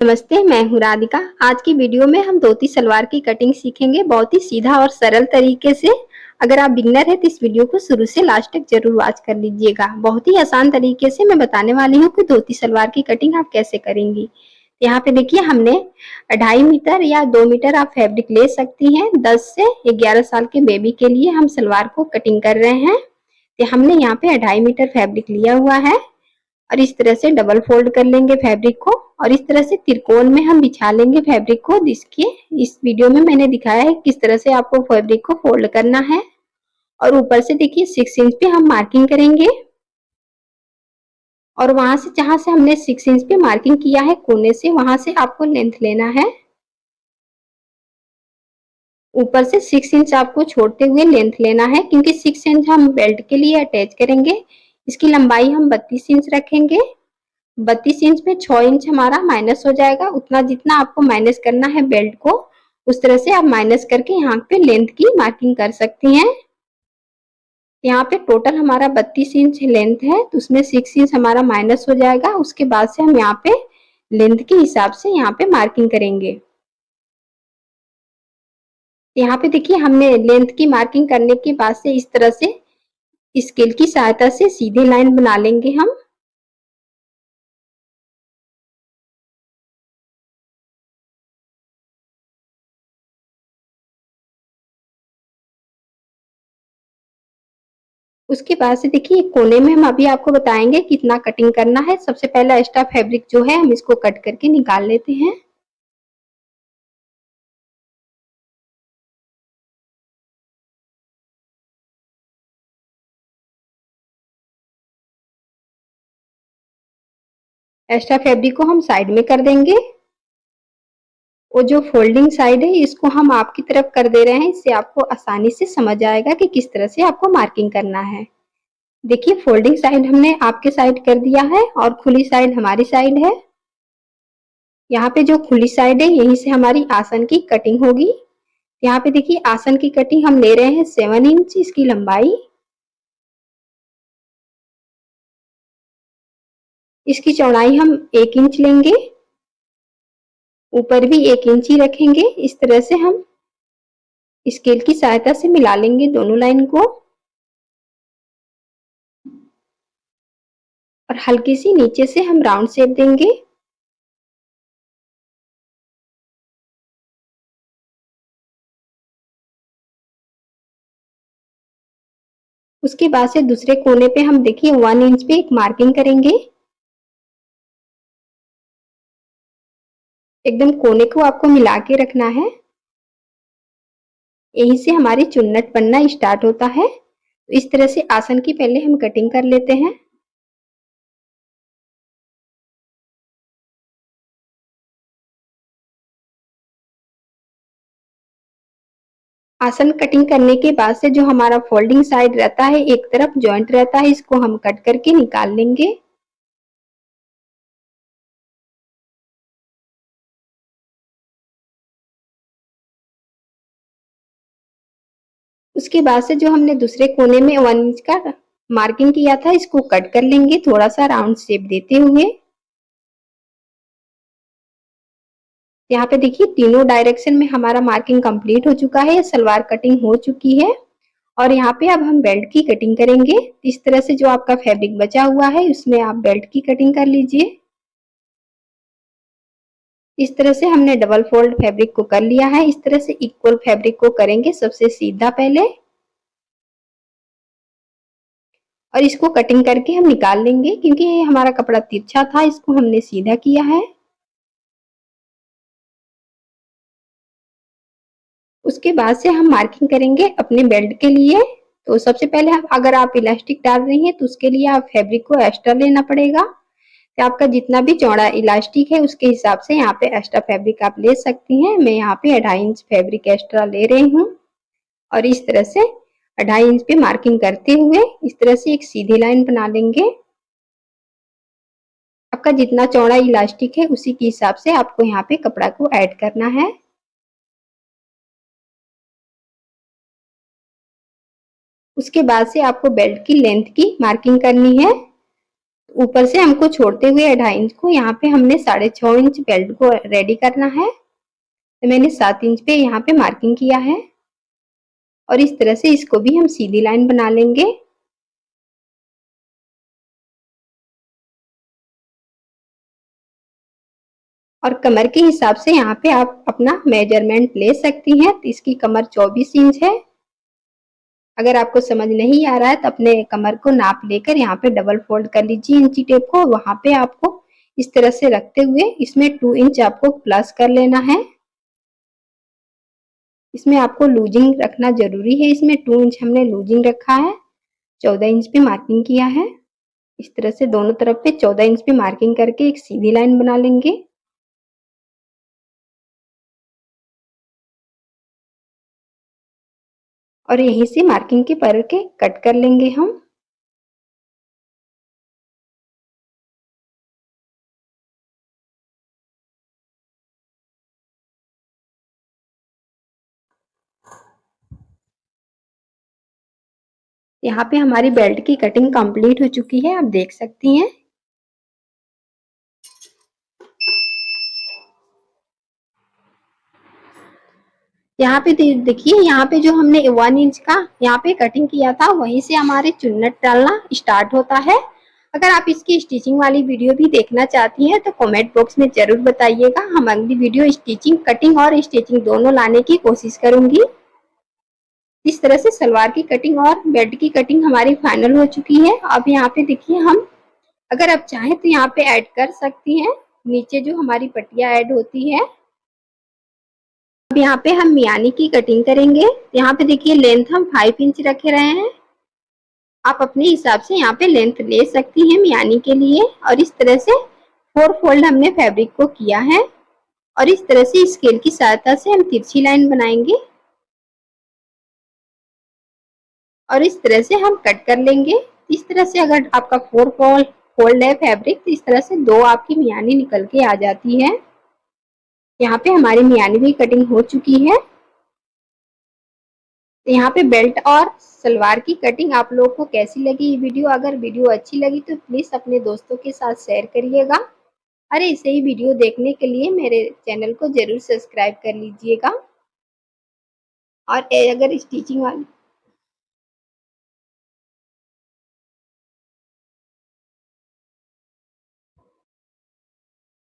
नमस्ते, मैं हूँ राधिका। आज की वीडियो में हम धोती सलवार की कटिंग सीखेंगे बहुत ही सीधा और सरल तरीके से। अगर आप बिगनर हैं तो इस वीडियो को शुरू से लास्ट तक जरूर वॉच कर लीजिएगा। बहुत ही आसान तरीके से मैं बताने वाली हूँ कि धोती सलवार की कटिंग आप कैसे करेंगी। यहाँ पे देखिए हमने 2.5 मीटर या 2 मीटर आप फैब्रिक ले सकती हैं। 10 से 11 साल के बेबी के लिए हम सलवार को कटिंग कर रहे हैं। तो हमने यहाँ पे 2.5 मीटर फैब्रिक लिया हुआ है और इस तरह से डबल फोल्ड कर लेंगे फैब्रिक को और इस तरह से त्रिकोण में हम बिछा लेंगे फैब्रिक को। जिसके इस वीडियो में मैंने दिखाया है किस तरह से आपको फैब्रिक को फोल्ड करना है। और ऊपर से देखिए 6 इंच पे हम मार्किंग करेंगे और वहां से जहां से हमने 6 इंच पे मार्किंग किया है कोने से, वहां से आपको लेंथ लेना है। ऊपर से 6 इंच आपको छोड़ते हुए लेंथ लेना है, क्योंकि 6 इंच हम बेल्ट के लिए अटैच करेंगे। इसकी लंबाई हम 32 इंच रखेंगे। 32 इंच में 6 इंच हमारा माइनस हो जाएगा। उतना जितना आपको माइनस करना है बेल्ट को, उस तरह से आप माइनस करके यहाँ पे लेंथ की मार्किंग कर सकती हैं। यहाँ पे टोटल हमारा 32 इंच लेंथ है, तो उसमें 6 इंच हमारा माइनस हो जाएगा। उसके बाद से हम यहाँ पे लेंथ के हिसाब से यहाँ पे मार्किंग करेंगे। यहाँ पे देखिए हमने लेंथ की मार्किंग करने के बाद से इस तरह से स्केल की सहायता से सीधे लाइन बना लेंगे हम। उसके बाद से देखिए कोने में हम अभी आपको बताएंगे कितना कटिंग करना है। सबसे पहला एक्स्ट्रा फैब्रिक जो है हम इसको कट करके निकाल लेते हैं। एक्स्ट्रा फैब्रिक को हम साइड में कर देंगे। वो जो फोल्डिंग साइड है इसको हम आपकी तरफ कर दे रहे हैं, इससे आपको आसानी से समझ आएगा कि किस तरह से आपको मार्किंग करना है। देखिए फोल्डिंग साइड हमने आपके साइड कर दिया है और खुली साइड हमारी साइड है। यहाँ पे जो खुली साइड है यहीं से हमारी आसन की कटिंग होगी। यहाँ पे देखिए आसन की कटिंग हम ले रहे हैं 7 इंच इसकी लंबाई। इसकी चौड़ाई हम 1 इंच लेंगे। ऊपर भी 1 इंच ही रखेंगे। इस तरह से हम स्केल की सहायता से मिला लेंगे दोनों लाइन को और हल्की सी नीचे से हम राउंड शेप देंगे। उसके बाद से दूसरे कोने पे हम देखिए 1 इंच पे एक मार्किंग करेंगे। एकदम कोने को आपको मिला के रखना है। यहीं से हमारी चुन्नट बनना स्टार्ट होता है। इस तरह से आसन की पहले हम कटिंग कर लेते हैं। आसन कटिंग करने के बाद से जो हमारा फोल्डिंग साइड रहता है, एक तरफ जॉइंट रहता है, इसको हम कट करके निकाल लेंगे। उसके बाद से जो हमने दूसरे कोने में 1 इंच का मार्किंग किया था, इसको कट कर लेंगे थोड़ा सा राउंड शेप देते हुए। यहाँ पे देखिए तीनों डायरेक्शन में हमारा मार्किंग कंप्लीट हो चुका है, सलवार कटिंग हो चुकी है। और यहाँ पे अब हम बेल्ट की कटिंग करेंगे। इस तरह से जो आपका फैब्रिक बचा हुआ है उसमें आप बेल्ट की कटिंग कर लीजिए। इस तरह से हमने डबल फोल्ड फैब्रिक को कर लिया है। इस तरह से इक्वल फैब्रिक को करेंगे सबसे सीधा पहले और इसको कटिंग करके हम निकाल लेंगे, क्योंकि ये हमारा कपड़ा तिरछा था, इसको हमने सीधा किया है। उसके बाद से हम मार्किंग करेंगे अपने बेल्ट के लिए। तो सबसे पहले अगर आप इलास्टिक डाल रही हैं तो उसके लिए आप फैब्रिक को एक्स्ट्रा लेना पड़ेगा। तो आपका जितना भी चौड़ा इलास्टिक है उसके हिसाब से यहाँ पे एक्स्ट्रा फैब्रिक आप ले सकती हैं। मैं यहाँ पे 2.5 इंच फैब्रिक एक्स्ट्रा ले रही हूँ और इस तरह से 2.5 इंच पे मार्किंग करते हुए इस तरह से एक सीधी लाइन बना लेंगे। आपका जितना चौड़ा इलास्टिक है उसी के हिसाब से आपको यहाँ पे कपड़ा को ऐड करना है। उसके बाद से आपको बेल्ट की लेंथ की मार्किंग करनी है। ऊपर से हमको छोड़ते हुए 2.5 इंच को यहाँ पे हमने 6.5 इंच बेल्ट को रेडी करना है। तो मैंने 7 इंच पे यहाँ पे मार्किंग किया है और इस तरह से इसको भी हम सीधी लाइन बना लेंगे। और कमर के हिसाब से यहाँ पे आप अपना मेजरमेंट ले सकती हैं। तो इसकी कमर 24 इंच है। अगर आपको समझ नहीं आ रहा है तो अपने कमर को नाप लेकर यहाँ पे डबल फोल्ड कर लीजिए इंची टेप को। वहां पे आपको इस तरह से रखते हुए इसमें 2 इंच आपको प्लस कर लेना है। इसमें आपको लूजिंग रखना जरूरी है। इसमें 2 इंच हमने लूजिंग रखा है, 14 इंच पे मार्किंग किया है। इस तरह से दोनों तरफ पे 14 इंच पे मार्किंग करके एक सीधी लाइन बना लेंगे। और यहीं से मार्किंग के पर के कट कर लेंगे हम। यहाँ पे हमारी बेल्ट की कटिंग कंप्लीट हो चुकी है, आप देख सकती हैं। यहाँ पे देखिए, यहाँ पे जो हमने 1 इंच का यहाँ पे कटिंग किया था वहीं से हमारे चुन्नट डालना स्टार्ट होता है। अगर आप इसकी स्टिचिंग वाली वीडियो भी देखना चाहती हैं तो कमेंट बॉक्स में जरूर बताइएगा। हम अगली वीडियो स्टिचिंग, कटिंग और स्टिचिंग दोनों लाने की कोशिश करूंगी। इस तरह से सलवार की कटिंग और बेल्ट की कटिंग हमारी फाइनल हो चुकी है। अब यहाँ पे देखिए, हम अगर आप चाहें तो यहाँ पे ऐड कर सकती हैं नीचे जो हमारी पट्टियां ऐड होती है। अब यहाँ पे हम मियानी की कटिंग करेंगे। यहाँ पे देखिए, लेंथ हम 5 इंच रखे रहे हैं। आप अपने हिसाब से यहाँ पे लेंथ ले सकती हैं मियानी के लिए। और इस तरह से 4 फोल्ड हमने फैब्रिक को किया है और इस तरह से स्केल की सहायता से हम तिरछी लाइन बनाएंगे और इस तरह से हम कट कर लेंगे। इस तरह से अगर आपका 4 फोल्ड है फैब्रिक तो इस तरह से 2 आपकी मियानी निकल के आ जाती है। यहाँ पे हमारी मियानी भी कटिंग हो चुकी है। तो यहाँ पे बेल्ट और सलवार की कटिंग आप लोगों को कैसी लगी ये वीडियो? अगर वीडियो अच्छी लगी तो प्लीज अपने दोस्तों के साथ शेयर करिएगा। अरे, इसे ही वीडियो देखने के लिए मेरे चैनल को जरूर सब्सक्राइब कर लीजिएगा। और अगर स्टिचिंग वाली